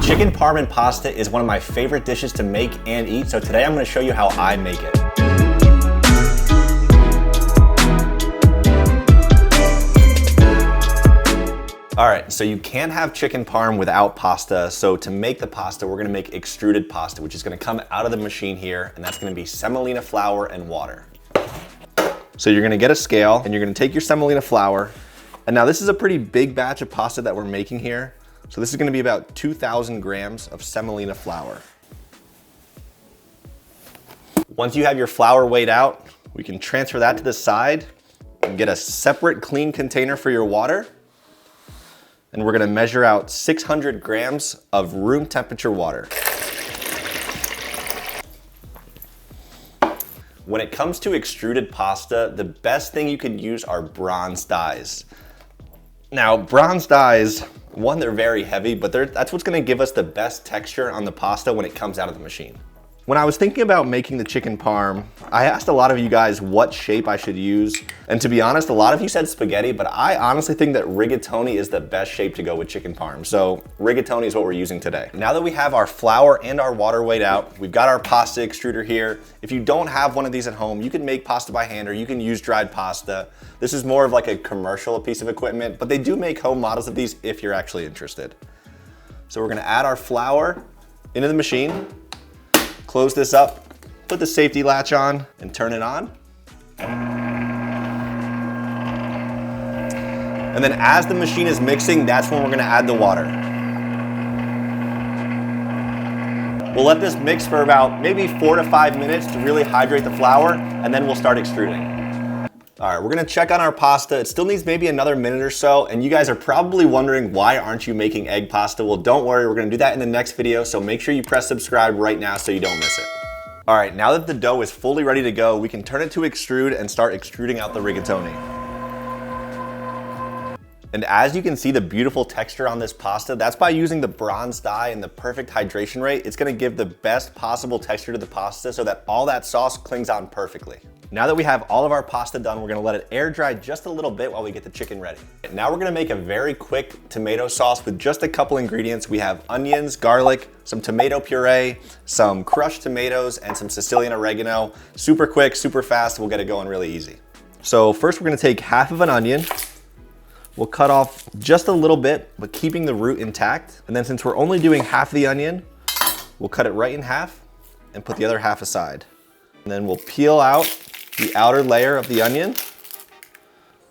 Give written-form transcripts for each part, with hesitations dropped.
Chicken parm and pasta is one of my favorite dishes to make and eat, so today I'm going to show you how I make it. Alright, so you can't have chicken parm without pasta, so to make the pasta we're going to make extruded pasta, which is going to come out of the machine here, and that's going to be semolina flour and water. So you're going to get a scale, and you're going to take your semolina flour, and now this is a pretty big batch of pasta that we're making here. So this is going to be about 2,000 grams of semolina flour. Once you have your flour weighed out, we can transfer that to the side and get a separate clean container for your water. And we're going to measure out 600 grams of room temperature water. When it comes to extruded pasta, the best thing you can use are bronze dies. Now, bronze dies, one, they're very heavy, but that's what's gonna give us the best texture on the pasta when it comes out of the machine. When I was thinking about making the chicken parm, I asked a lot of you guys what shape I should use. And to be honest, a lot of you said spaghetti, but I honestly think that rigatoni is the best shape to go with chicken parm. So rigatoni is what we're using today. Now that we have our flour and our water weighed out, we've got our pasta extruder here. If you don't have one of these at home, you can make pasta by hand or you can use dried pasta. This is more of like a commercial piece of equipment, but they do make home models of these if you're actually interested. So we're gonna add our flour into the machine. Close this up, put the safety latch on, and turn it on. And then as the machine is mixing, that's when we're gonna add the water. We'll let this mix for about maybe 4 to 5 minutes to really hydrate the flour, and then we'll start extruding. All right, we're gonna check on our pasta. It still needs maybe another minute or so, and you guys are probably wondering, why aren't you making egg pasta? Well, don't worry, we're gonna do that in the next video, so make sure you press subscribe right now so you don't miss it. All right, now that the dough is fully ready to go, we can turn it to extrude and start extruding out the rigatoni. And as you can see the beautiful texture on this pasta, that's by using the bronze die and the perfect hydration rate. It's gonna give the best possible texture to the pasta so that all that sauce clings on perfectly. Now that we have all of our pasta done, we're gonna let it air dry just a little bit while we get the chicken ready. Now we're gonna make a very quick tomato sauce with just a couple ingredients. We have onions, garlic, some tomato puree, some crushed tomatoes, and some Sicilian oregano. Super quick, super fast, we'll get it going really easy. So first we're gonna take half of an onion. We'll cut off just a little bit, but keeping the root intact. And then since we're only doing half the onion, we'll cut it right in half and put the other half aside. And then we'll peel out the outer layer of the onion,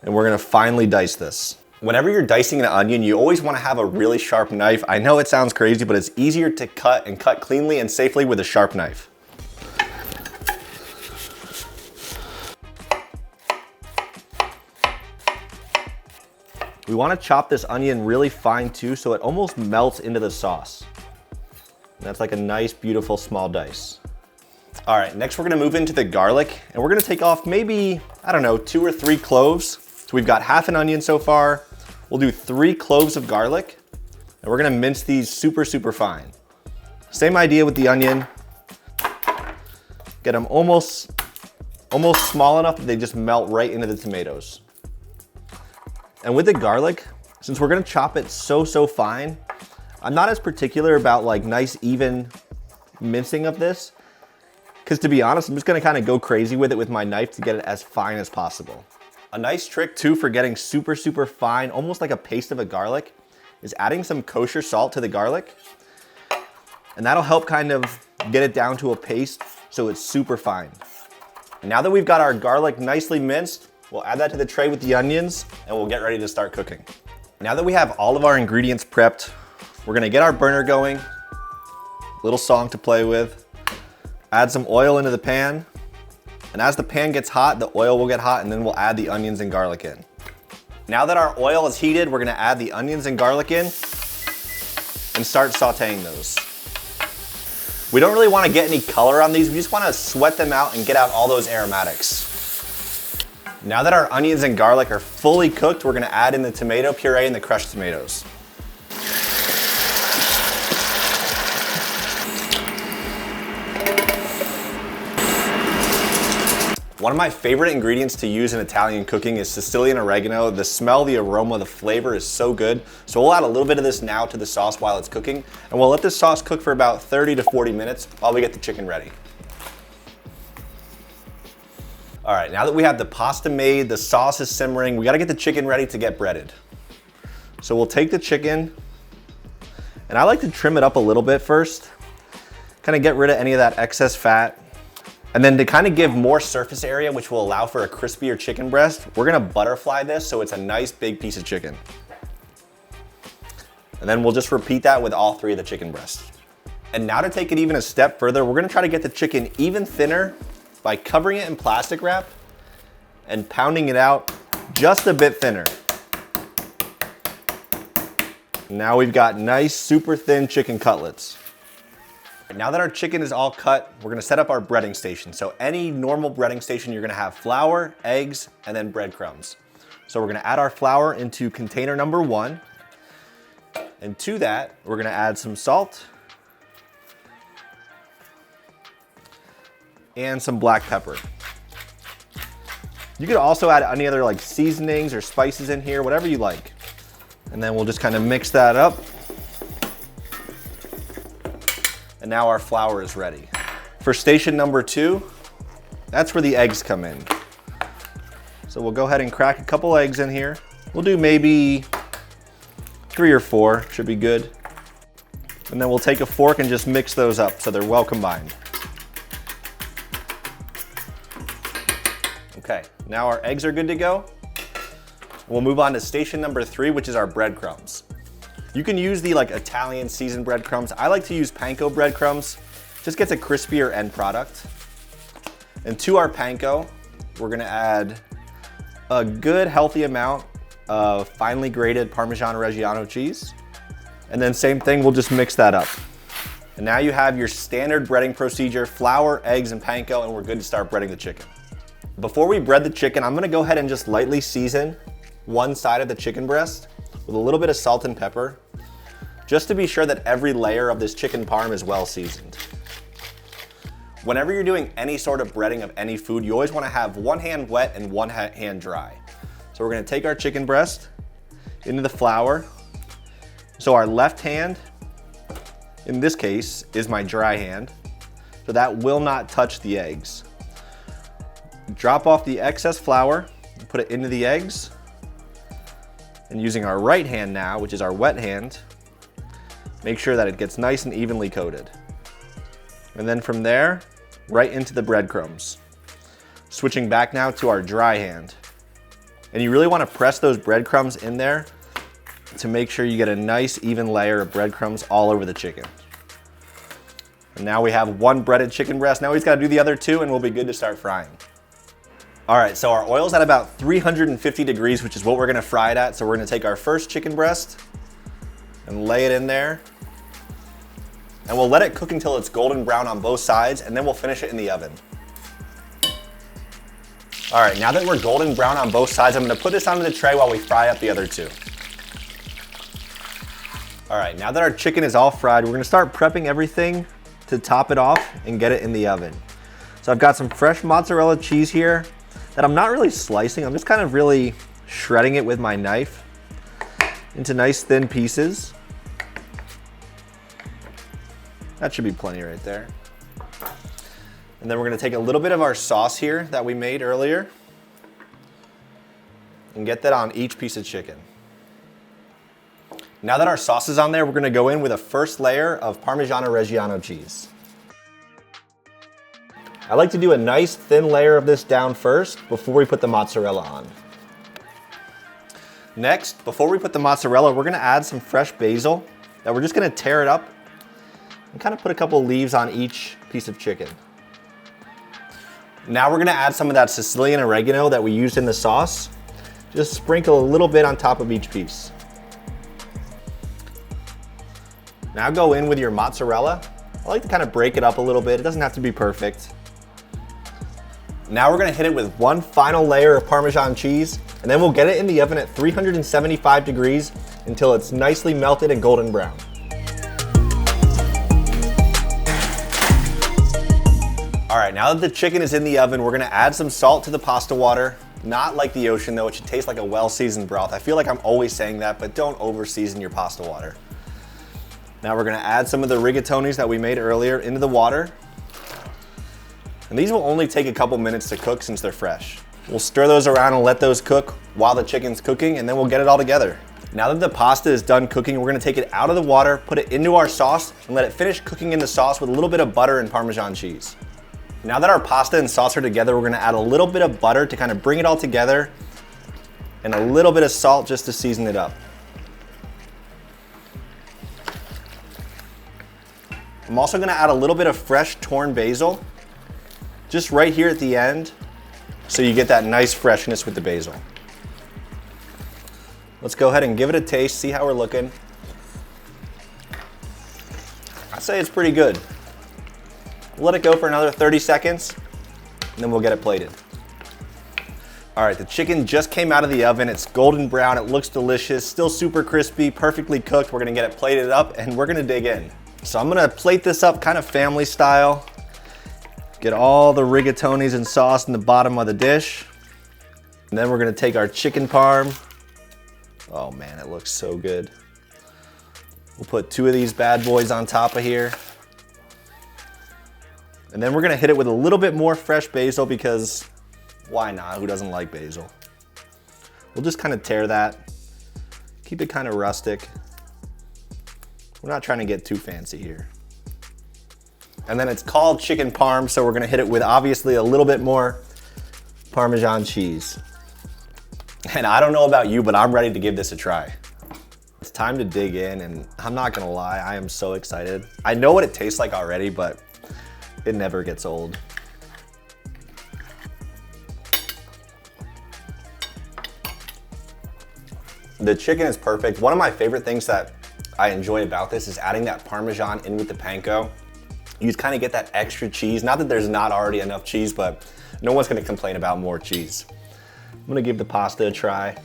and we're gonna finely dice this. Whenever you're dicing an onion, you always wanna have a really sharp knife. I know it sounds crazy, but it's easier to cut and cut cleanly and safely with a sharp knife. We wanna chop this onion really fine too, so it almost melts into the sauce. And that's like a nice, beautiful small dice. All right, next we're gonna move into the garlic, and we're gonna take off maybe, I don't know, 2 or 3 cloves. So we've got half an onion so far. We'll do 3 cloves of garlic, and we're gonna mince these super, super fine. Same idea with the onion. Get them almost small enough that they just melt right into the tomatoes. And with the garlic, since we're gonna chop it so fine, I'm not as particular about like nice, even mincing of this. Because to be honest, I'm just gonna kind of go crazy with it with my knife to get it as fine as possible. A nice trick too for getting super, super fine, almost like a paste of a garlic, is adding some kosher salt to the garlic. And that'll help kind of get it down to a paste so it's super fine. Now that we've got our garlic nicely minced, we'll add that to the tray with the onions and we'll get ready to start cooking. Now that we have all of our ingredients prepped, we're gonna get our burner going, little song to play with. Add some oil into the pan, and as the pan gets hot, the oil will get hot, and then we'll add the onions and garlic in. Now that our oil is heated, we're gonna add the onions and garlic in and start sauteing those. We don't really wanna get any color on these, we just wanna sweat them out and get out all those aromatics. Now that our onions and garlic are fully cooked, we're gonna add in the tomato puree and the crushed tomatoes. One of my favorite ingredients to use in Italian cooking is Sicilian oregano. The smell, the aroma, the flavor is so good. So we'll add a little bit of this now to the sauce while it's cooking, and we'll let this sauce cook for about 30 to 40 minutes while we get the chicken ready. All right, now that we have the pasta made, the sauce is simmering, we gotta get the chicken ready to get breaded. So we'll take the chicken, and I like to trim it up a little bit first, kind of get rid of any of that excess fat. And then to kind of give more surface area, which will allow for a crispier chicken breast, we're gonna butterfly this so it's a nice big piece of chicken. And then we'll just repeat that with all 3 of the chicken breasts. And now to take it even a step further, we're gonna try to get the chicken even thinner by covering it in plastic wrap and pounding it out just a bit thinner. Now we've got nice, super thin chicken cutlets. Now that our chicken is all cut, we're gonna set up our breading station. So any normal breading station, you're gonna have flour, eggs, and then breadcrumbs. So we're gonna add our flour into container number 1. And to that, we're gonna add some salt and some black pepper. You could also add any other like seasonings or spices in here, whatever you like. And then we'll just kind of mix that up. And now our flour is ready. For station number 2, that's where the eggs come in. So we'll go ahead and crack a couple eggs in here. We'll do maybe 3 or 4, should be good. And then we'll take a fork and just mix those up so they're well combined. Okay, now our eggs are good to go. We'll move on to station number 3, which is our breadcrumbs. You can use the like Italian seasoned breadcrumbs. I like to use panko breadcrumbs. Just gets a crispier end product. And to our panko, we're gonna add a good healthy amount of finely grated Parmesan Reggiano cheese. And then same thing, we'll just mix that up. And now you have your standard breading procedure, flour, eggs, and panko, and we're good to start breading the chicken. Before we bread the chicken, I'm gonna go ahead and just lightly season one side of the chicken breast with a little bit of salt and pepper, just to be sure that every layer of this chicken parm is well seasoned. Whenever you're doing any sort of breading of any food, you always wanna have one hand wet and one hand dry. So we're gonna take our chicken breast into the flour. So our left hand, in this case, is my dry hand. So that will not touch the eggs. Drop off the excess flour and put it into the eggs. And using our right hand now, which is our wet hand, make sure that it gets nice and evenly coated. And then from there, right into the breadcrumbs. Switching back now to our dry hand. And you really want to press those breadcrumbs in there to make sure you get a nice even layer of breadcrumbs all over the chicken. And now we have one breaded chicken breast. Now we just got to do the other 2 and we'll be good to start frying. All right, so our oil's at about 350 degrees, which is what we're gonna fry it at. So we're gonna take our first chicken breast and lay it in there. And we'll let it cook until it's golden brown on both sides, and then we'll finish it in the oven. All right, now that we're golden brown on both sides, I'm gonna put this onto the tray while we fry up the other 2. All right, now that our chicken is all fried, we're gonna start prepping everything to top it off and get it in the oven. So I've got some fresh mozzarella cheese here that I'm not really slicing. I'm just kind of really shredding it with my knife into nice thin pieces. That should be plenty right there. And then we're gonna take a little bit of our sauce here that we made earlier and get that on each piece of chicken. Now that our sauce is on there, we're gonna go in with a first layer of Parmigiano Reggiano cheese. I like to do a nice thin layer of this down first before we put the mozzarella on. Next, before we put the mozzarella, we're gonna add some fresh basil that we're just gonna tear it up and kind of put a couple leaves on each piece of chicken. Now we're gonna add some of that Sicilian oregano that we used in the sauce. Just sprinkle a little bit on top of each piece. Now go in with your mozzarella. I like to kind of break it up a little bit. It doesn't have to be perfect. Now we're gonna hit it with one final layer of Parmesan cheese, and then we'll get it in the oven at 375 degrees until it's nicely melted and golden brown. All right, right, now that the chicken is in the oven, we're gonna add some salt to the pasta water. Not like the ocean though, it should taste like a well-seasoned broth. I feel like I'm always saying that, but don't over-season your pasta water. Now we're gonna add some of the rigatonis that we made earlier into the water. And these will only take a couple minutes to cook since they're fresh. We'll stir those around and let those cook while the chicken's cooking, and then we'll get it all together. Now that the pasta is done cooking, we're gonna take it out of the water, put it into our sauce, and let it finish cooking in the sauce with a little bit of butter and Parmesan cheese. Now that our pasta and sauce are together, we're gonna add a little bit of butter to kind of bring it all together, and a little bit of salt just to season it up. I'm also gonna add a little bit of fresh torn basil, just right here at the end, so you get that nice freshness with the basil. Let's go ahead and give it a taste, see how we're looking. I'd say it's pretty good. Let it go for another 30 seconds, and then we'll get it plated. All right, the chicken just came out of the oven. It's golden brown, it looks delicious, still super crispy, perfectly cooked. We're gonna get it plated up, and we're gonna dig in. So I'm gonna plate this up kind of family style. Get all the rigatonis and sauce in the bottom of the dish. And then we're gonna take our chicken parm. Oh man, it looks so good. We'll put 2 of these bad boys on top of here. And then we're gonna hit it with a little bit more fresh basil because why not? Who doesn't like basil? We'll just kind of tear that. Keep it kind of rustic. We're not trying to get too fancy here. And then it's called chicken parm, so we're gonna hit it with obviously a little bit more Parmesan cheese. And I don't know about you, but I'm ready to give this a try. It's time to dig in, and I'm not gonna lie, I am so excited. I know what it tastes like already, but it never gets old. The chicken is perfect. One of my favorite things that I enjoy about this is adding that Parmesan in with the panko. You kind of get that extra cheese. Not that there's not already enough cheese, but no one's gonna complain about more cheese. I'm gonna give the pasta a try.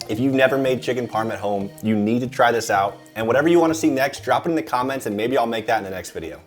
If you've never made chicken parm at home, you need to try this out. And whatever you wanna see next, drop it in the comments and maybe I'll make that in the next video.